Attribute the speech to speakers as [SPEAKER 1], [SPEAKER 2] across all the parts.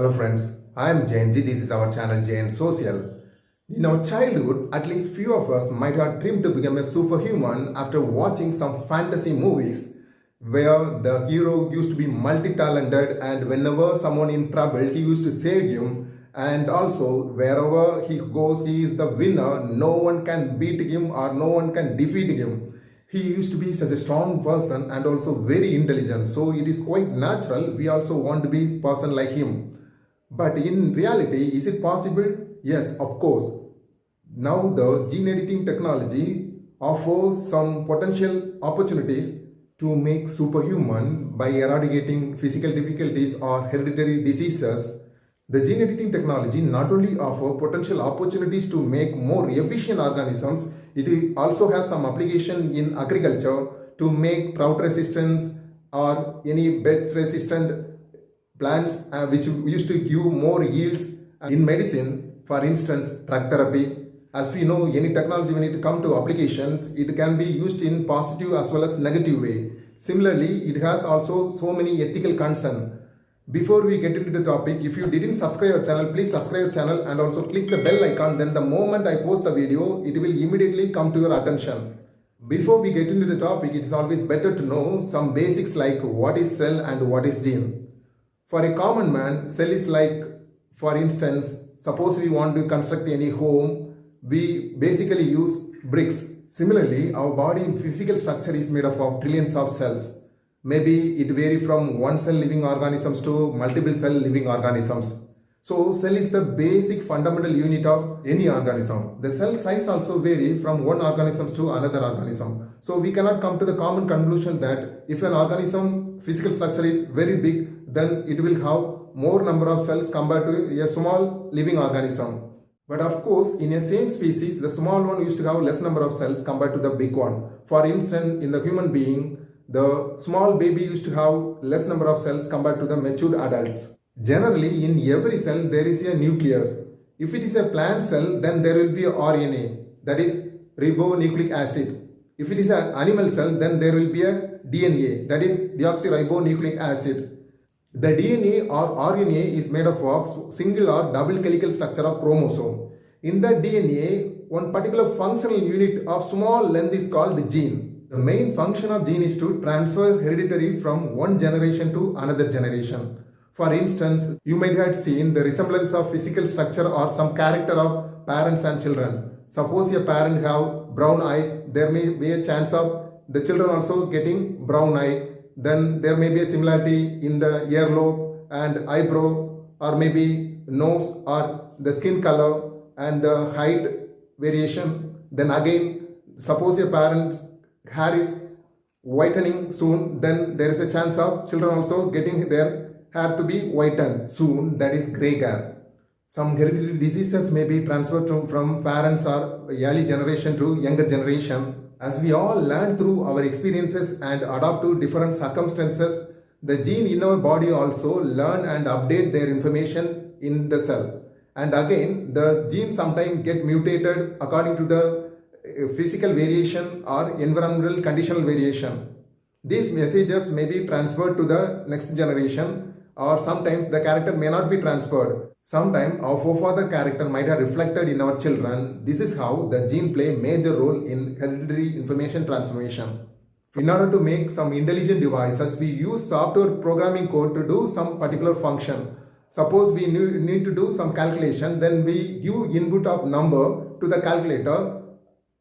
[SPEAKER 1] Hello friends, I am Jain Ji. This is our channel Jain Social. In our childhood, at least few of us might have dreamed to become a superhuman after watching some fantasy movies where the hero used to be multi-talented and whenever someone in trouble, he used to save him, and also wherever he goes, he is the winner. No one can beat him or no one can defeat him. He used to be such a strong person and also very intelligent. So it is quite natural. We also want to be person like him. But in reality, is it possible? Yes, of course. Now the gene editing technology offers some potential opportunities to make superhuman by eradicating physical difficulties or hereditary diseases. The gene editing technology not only offers potential opportunities to make more efficient organisms, it also has some application in agriculture to make drought resistance or any pest resistant plants which used to give more yields. In medicine, for instance, drug therapy. As we know, any technology when it comes to applications, it can be used in positive as well as negative way. Similarly, it has also so many ethical concerns. Before we get into the topic, if you didn't subscribe our channel, please subscribe our channel and also click the bell icon. Then the moment I post the video, it will immediately come to your attention. Before we get into the topic, it is always better to know some basics like what is cell and what is gene. For a common man, cell is like, for instance, suppose we want to construct any home, we basically use bricks. Similarly, our body physical structure is made up of trillions of cells. Maybe it varies from one cell living organisms to multiple cell living organisms. So cell is the basic fundamental unit of any organism. The cell size also vary from one organism to another organism. So we cannot come to the common conclusion that if an organism physical structure is very big, then it will have more number of cells compared to a small living organism. But of course, in a same species, the small one used to have less number of cells compared to the big one. For instance, in the human being, the small baby used to have less number of cells compared to the matured adults. Generally, in every cell, there is a nucleus. If it is a plant cell, then there will be a RNA, that is ribonucleic acid. If it is an animal cell, then there will be a DNA, that is deoxyribonucleic acid. The DNA or RNA is made up of single or double helical structure of chromosome. In the DNA, one particular functional unit of small length is called gene. The main function of gene is to transfer hereditary from one generation to another generation. For instance, you might have seen the resemblance of physical structure or some character of parents and children. Suppose a parent have brown eyes, there may be a chance of the children also getting brown eye. Then there may be a similarity in the earlobe and eyebrow, or maybe nose or the skin color and the height variation. Then again, suppose a parent's hair is whitening soon, then there is a chance of children also getting their hair to be whitened soon, that is grey hair. Some hereditary diseases may be transferred from parents or early generation to younger generation. As we all learn through our experiences and adapt to different circumstances, the gene in our body also learn and update their information in the cell. And again, the gene sometimes get mutated according to the physical variation or environmental conditional variation. These messages may be transferred to the next generation, or sometimes the character may not be transferred. Sometimes our forefather character might have reflected in our children. This is how the gene play a major role in hereditary information transformation. In order to make some intelligent devices, we use software programming code to do some particular function. Suppose we need to do some calculation, then we give input of number to the calculator.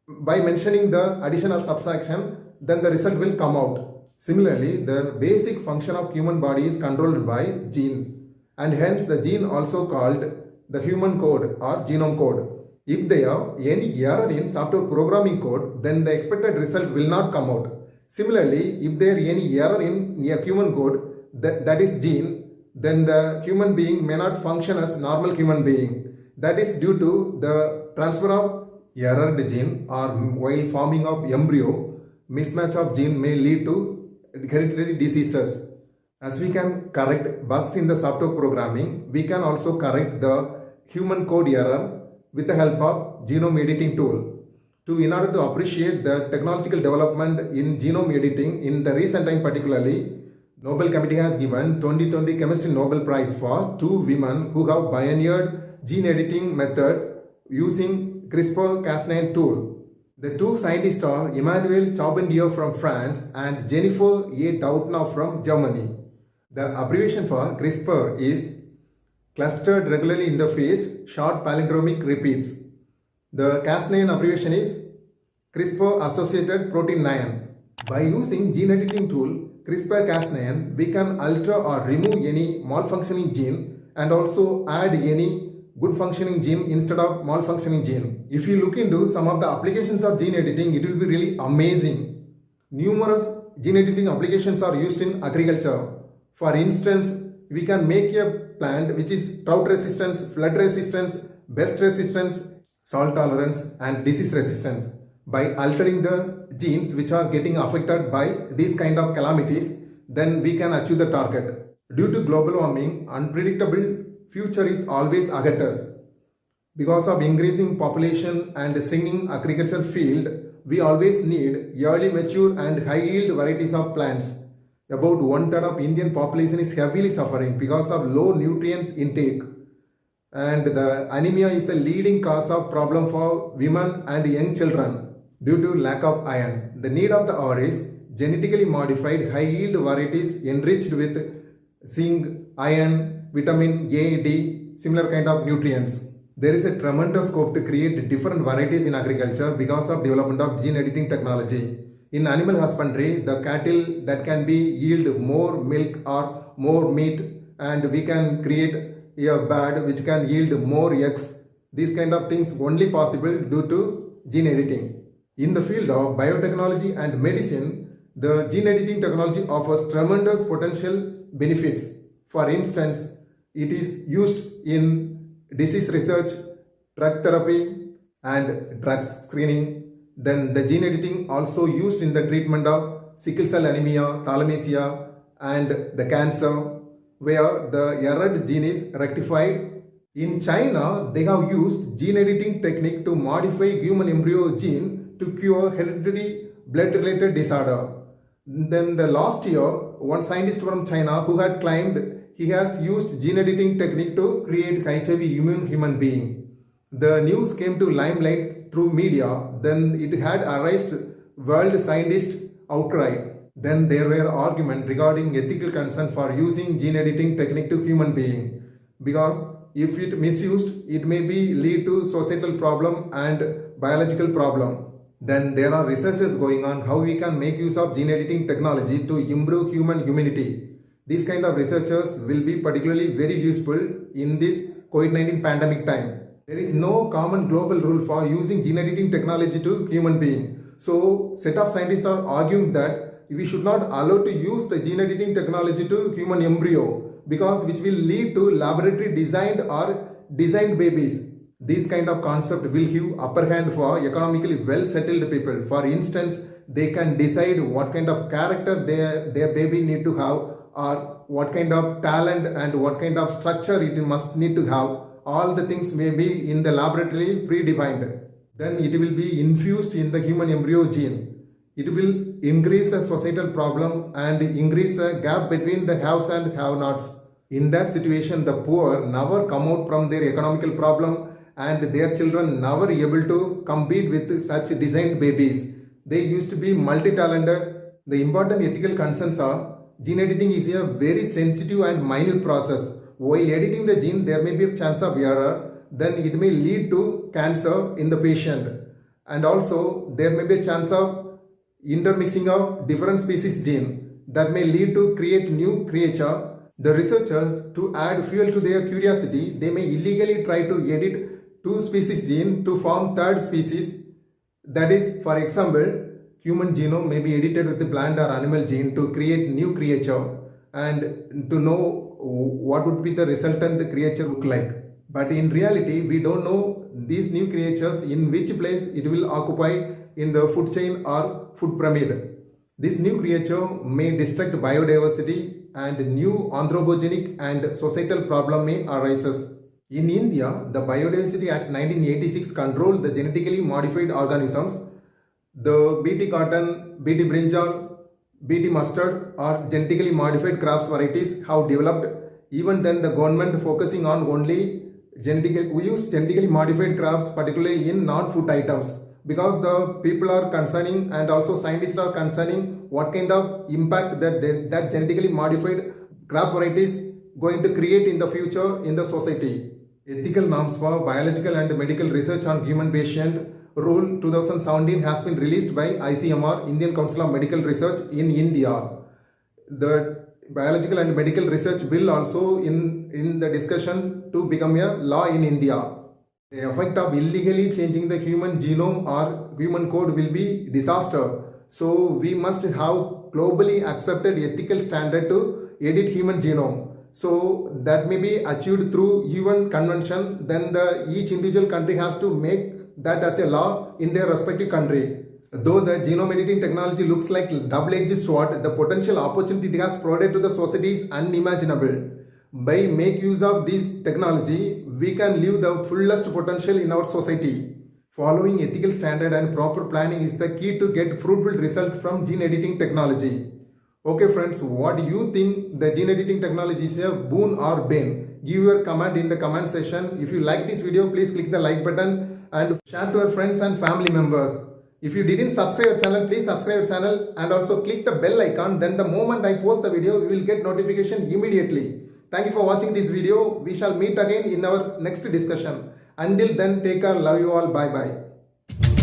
[SPEAKER 1] By mentioning the addition or subtraction, then the result will come out. Similarly, the basic function of human body is controlled by gene. And hence the gene also called the human code or genome code. If there are any error in software programming code, then the expected result will not come out. Similarly, if there is any error in a human code, that is gene, then the human being may not function as normal human being. That is due to the transfer of errored gene, or while forming of embryo, mismatch of gene may lead to hereditary diseases. As we can correct bugs in the software programming, we can also correct the human code error with the help of genome editing tool. In order to appreciate the technological development in genome editing in the recent time particularly, Nobel Committee has given 2020 Chemistry Nobel Prize for two women who have pioneered gene editing method using CRISPR-Cas9 tool. The two scientists are Emmanuel Charpentier from France and Jennifer A. Doudna from Germany. The abbreviation for CRISPR is clustered regularly interfaced short palindromic repeats. The Cas9 abbreviation is CRISPR associated protein 9. By using gene editing tool CRISPR-Cas9, we can alter or remove any malfunctioning gene and also add any good functioning gene instead of malfunctioning gene. If you look into some of the applications of gene editing, it will be really amazing. Numerous gene editing applications are used in agriculture. For instance, we can make a plant which is drought resistance, flood resistance, pest resistance, salt tolerance and disease resistance. By altering the genes which are getting affected by these kind of calamities, then we can achieve the target. Due to global warming, unpredictable future is always ahead us. Because of increasing population and shrinking agriculture field, we always need early mature and high yield varieties of plants. About 1/3 of Indian population is heavily suffering because of low nutrients intake. And the anemia is the leading cause of problem for women and young children due to lack of iron. The need of the hour is genetically modified high yield varieties enriched with zinc, iron, vitamin A, D, similar kind of nutrients. There is a tremendous scope to create different varieties in agriculture because of development of gene editing technology. In animal husbandry, the cattle that can be yield more milk or more meat, and we can create a bird which can yield more eggs. These kind of things only possible due to gene editing. In the field of biotechnology and medicine, the gene editing technology offers tremendous potential benefits. For instance, it is used in disease research, drug therapy and drug screening. Then the gene editing also used in the treatment of sickle cell anemia, thalassemia and the cancer, where the errored gene is rectified. In China, they have used gene editing technique to modify human embryo gene to cure hereditary blood related disorder. Then the last year, one scientist from China who had claimed he has used gene editing technique to create HIV immune human being. The news came to limelight through media, then it had arisen world scientist outcry. Then there were arguments regarding ethical concern for using gene editing technique to human being, because if it misused, it may be lead to societal problem and biological problem. Then there are researches going on how we can make use of gene editing technology to improve human immunity. These kind of researchers will be particularly very useful in this COVID-19 pandemic time. There is no common global rule for using gene editing technology to human being. So set of scientists are arguing that we should not allow to use the gene editing technology to human embryo, because which will lead to laboratory designed or designed babies. This kind of concept will give upper hand for economically well settled people. For instance, they can decide what kind of character their baby need to have, or what kind of talent and what kind of structure it must need to have. All the things may be in the laboratory predefined. Then it will be infused in the human embryo gene. It will increase the societal problem and increase the gap between the haves and have-nots. In that situation, the poor never come out from their economical problem, and their children never able to compete with such designed babies. They used to be multi-talented. The important ethical concerns are gene editing is a very sensitive and minute process. While editing the gene, there may be a chance of error. Then it may lead to cancer in the patient. And also there may be a chance of intermixing of different species gene that may lead to create new creature. The researchers, to add fuel to their curiosity, they may illegally try to edit two species gene to form third species. That is, for example, human genome may be edited with the plant or animal gene to create new creature and to know what would be the resultant creature look like. But in reality, we don't know these new creatures in which place it will occupy in the food chain or food pyramid. This new creature may destruct biodiversity, and new anthropogenic and societal problem may arise. In India, the Biodiversity Act 1986 controlled the genetically modified organisms. The BT cotton, BT brinjal, BT mustard or genetically modified crops varieties have developed. Even then, the government focusing on only we use genetically modified crops, particularly in non-food items, because the people are concerning and also scientists are concerning what kind of impact that genetically modified crop varieties going to create in the future in the society. Ethical norms for biological and medical research on human patient Rule 2017 has been released by ICMR, Indian Council of Medical Research in India. The biological and medical research bill also in the discussion to become a law in India. The effect of illegally changing the human genome or human code will be disaster. So we must have globally accepted ethical standard to edit human genome. So that may be achieved through UN convention. Then each individual country has to make that as a law in their respective country. Though the genome editing technology looks like double-edged sword, the potential opportunity it has provided to the society is unimaginable. By make use of this technology, we can live the fullest potential in our society. Following ethical standard and proper planning is the key to get fruitful result from gene editing technology. Okay friends, what do you think the gene editing technology is a boon or bane? Give your comment in the comment section. If you like this video, please click the like button and share to your friends and family members. If you didn't subscribe our channel, please subscribe our channel and also click the bell icon. Then the moment I post the video, you will get notification immediately. Thank you for watching this video. We shall meet again in our next discussion. Until then, take care. Love you all. Bye bye.